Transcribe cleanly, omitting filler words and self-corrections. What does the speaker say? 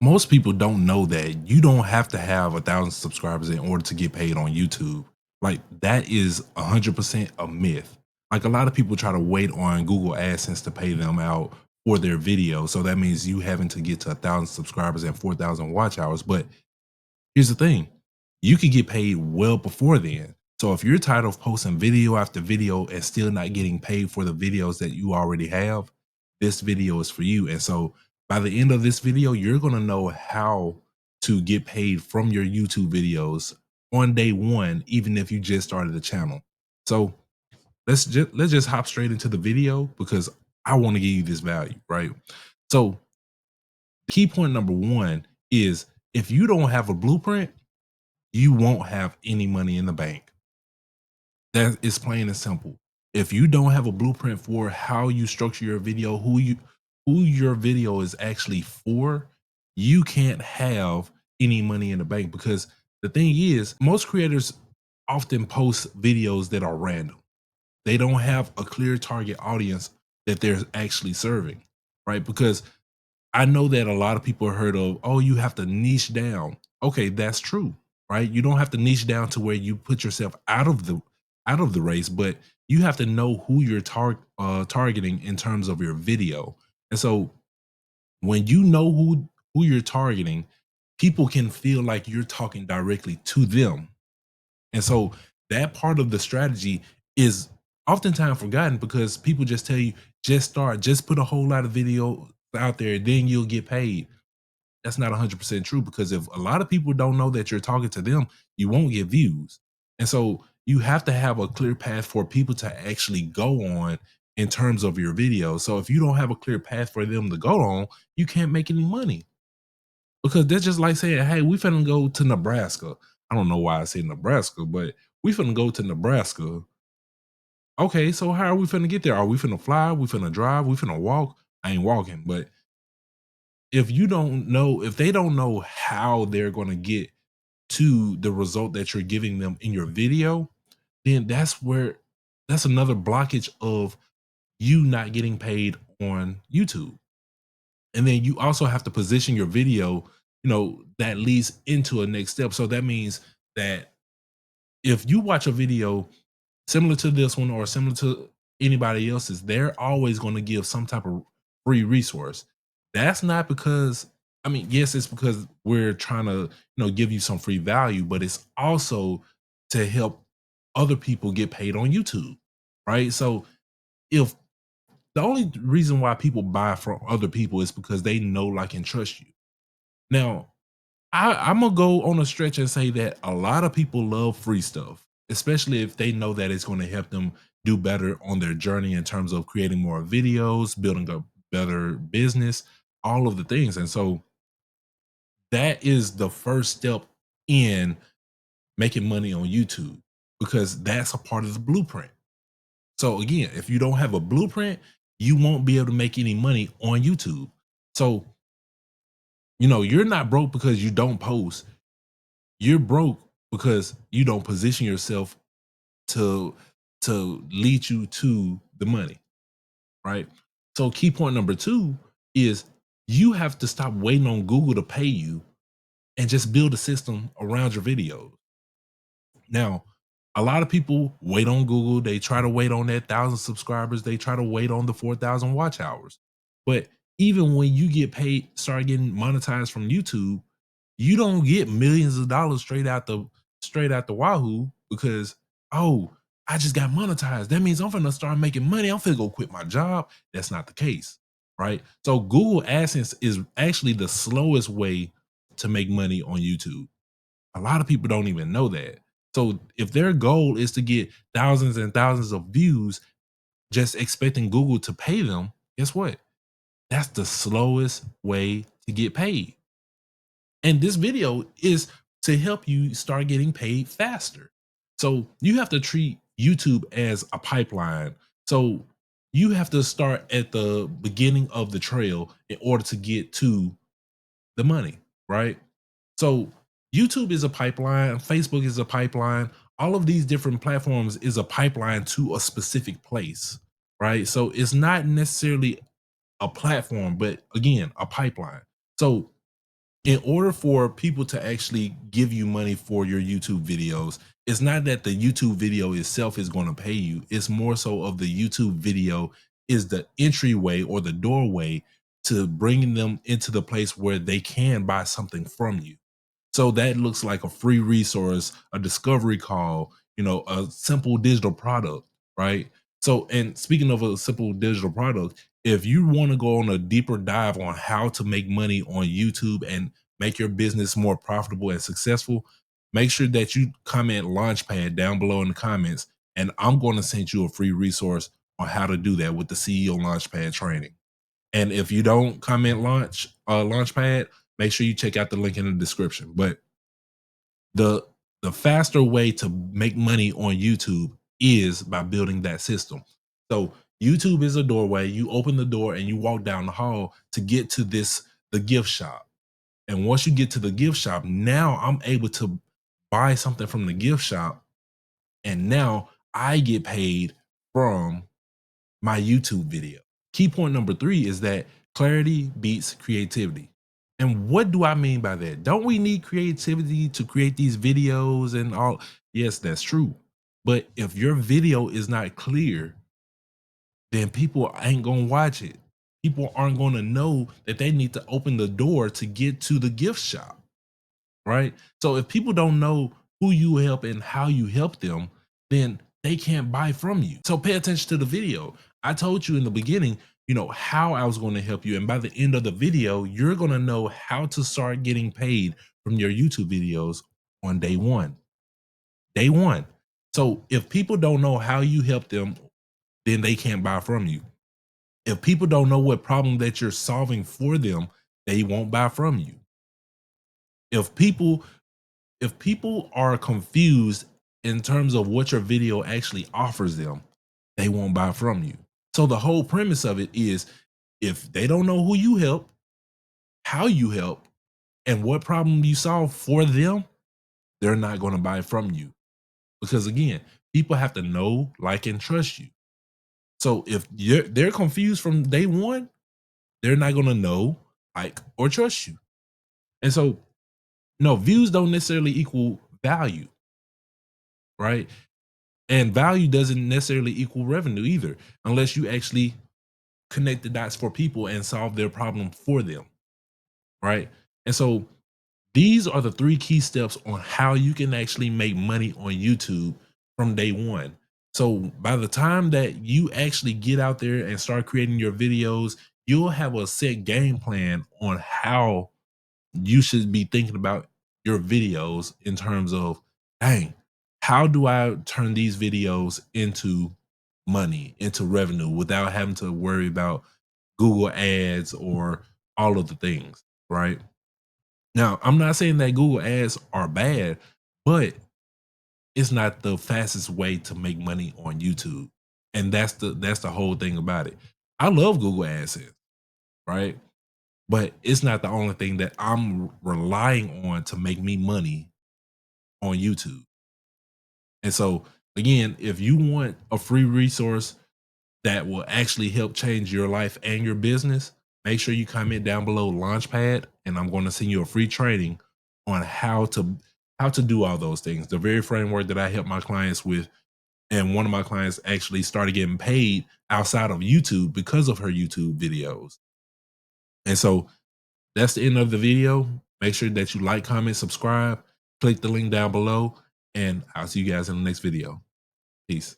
Most people don't know that you don't have to have 1,000 subscribers in order to get paid on YouTube. Like that is 100% a myth. Like a lot of people try to wait on Google AdSense to pay them out for their video. So that means you having to get to 1,000 subscribers and 4,000 watch hours. But here's the thing, you could get paid well before then. So if you're tired of posting video after video and still not getting paid for the videos that you already have, this video is for you. And so by the end of this video, you're going to know how to get paid from your YouTube videos on day one, even if you just started the channel. So let's just hop straight into the video because I want to give you this value, right? So key point number one is if you don't have a blueprint, you won't have any money in the bank. That is plain and simple. If you don't have a blueprint for how you structure your video, who your video is actually for, you can't have any money in the bank because the thing is, most creators often post videos that are random. They don't have a clear target audience that they're actually serving, right? Because I know that a lot of people heard of, oh, you have to niche down. Okay, that's true, right? You don't have to niche down to where you put yourself out of the race, but you have to know who you're targeting in terms of your video. And so when you know who you're targeting, people can feel like you're talking directly to them. And so that part of the strategy is oftentimes forgotten because people just tell you, just start, just put a whole lot of video out there, then you'll get paid. That's not 100% true because if a lot of people don't know that you're talking to them, you won't get views. And so you have to have a clear path for people to actually go on in terms of your video. So if you don't have a clear path for them to go on, you can't make any money because that's just like saying, hey, we finna go to Nebraska. I don't know why I say Nebraska, but we finna go to Nebraska. Okay, so how are we finna get there? Are we finna fly? We finna drive? We finna walk? I ain't walking, but if they don't know how they're going to get to the result that you're giving them in your video, then that's another blockage of you not getting paid on YouTube. And then you also have to position your video, that leads into a next step. So that means that if you watch a video similar to this one or similar to anybody else's, they're always going to give some type of free resource. That's not because, I mean, yes, it's because we're trying to, give you some free value, but it's also to help other people get paid on YouTube, right? So if the only reason why people buy from other people is because they know, like, and trust you. Now, I'm gonna go on a stretch and say that a lot of people love free stuff, especially if they know that it's going to help them do better on their journey in terms of creating more videos, building a better business, all of the things. And so that is the first step in making money on YouTube because that's a part of the blueprint. So again, if you don't have a blueprint, you won't be able to make any money on YouTube. So, you're not broke because you don't post. You're broke because you don't position yourself to lead you to the money, right? So key point number two is you have to stop waiting on Google to pay you and just build a system around your videos. Now, a lot of people wait on Google. They try to wait on that 1,000 subscribers. They try to wait on the 4,000 watch hours. But even when you get paid, start getting monetized from YouTube, you don't get millions of dollars straight out the wahoo because, oh, I just got monetized. That means I'm gonna start making money. I'm gonna go quit my job. That's not the case, right? So Google AdSense is actually the slowest way to make money on YouTube. A lot of people don't even know that. So if their goal is to get thousands and thousands of views, just expecting Google to pay them, guess what? That's the slowest way to get paid. And this video is to help you start getting paid faster. So you have to treat YouTube as a pipeline. So you have to start at the beginning of the trail in order to get to the money, right? So YouTube is a pipeline, Facebook is a pipeline, all of these different platforms is a pipeline to a specific place, right? So it's not necessarily a platform, but again, a pipeline. So In order for people to actually give you money for your YouTube videos, it's not that the YouTube video itself is going to pay you. It's more so of the YouTube video is the entryway or the doorway to bringing them into the place where they can buy something from you. So that looks like a free resource, a discovery call, a simple digital product, right? So, and speaking of a simple digital product, if you want to go on a deeper dive on how to make money on YouTube and make your business more profitable and successful, make sure that you comment Launchpad down below in the comments, and I'm going to send you a free resource on how to do that with the CEO Launchpad training. And if you don't comment Launchpad, make sure you check out the link in the description. But the the faster way to make money on YouTube is by building that system. So YouTube is a doorway. You open the door and you walk down the hall to get to the gift shop. And once you get to the gift shop, now I'm able to buy something from the gift shop, and now I get paid from my YouTube video. Key point number 3 is that clarity beats creativity. And what do I mean by that? Don't we need creativity to create these videos and all? Yes, that's true. But if your video is not clear, then people ain't going to watch it. People aren't going to know that they need to open the door to get to the gift shop, right? So if people don't know who you help and how you help them, then they can't buy from you. So pay attention to the video. I told you in the beginning, how I was going to help you. And by the end of the video, you're going to know how to start getting paid from your YouTube videos on day one. Day one. So if people don't know how you help them, then they can't buy from you. If people don't know what problem that you're solving for them, they won't buy from you. If people if people are confused in terms of what your video actually offers them, they won't buy from you. So the whole premise of it is, if they don't know who you help, how you help, and what problem you solve for them, they're not going to buy from you. Because again, people have to know, like, and trust you. So if they're confused from day one, they're not going to know, like, or trust you. And so, no, views don't necessarily equal value, right? And value doesn't necessarily equal revenue either, unless you actually connect the dots for people and solve their problem for them, right? And so these are the 3 key steps on how you can actually make money on YouTube from day one. So by the time that you actually get out there and start creating your videos, you'll have a set game plan on how you should be thinking about your videos in terms of, dang, how do I turn these videos into money, into revenue, without having to worry about Google ads or all of the things, right? Now, I'm not saying that Google ads are bad, but it's not the fastest way to make money on YouTube. And that's the whole thing about it. I love Google AdSense, right? But it's not the only thing that I'm relying on to make me money on YouTube. And so, again, if you want a free resource that will actually help change your life and your business, make sure you comment down below Launchpad, and I'm going to send you a free training on how to do all those things. The very framework that I help my clients with, and one of my clients actually started getting paid outside of YouTube because of her YouTube videos. And so that's the end of the video. Make sure that you like, comment, subscribe, click the link down below, and I'll see you guys in the next video. Peace.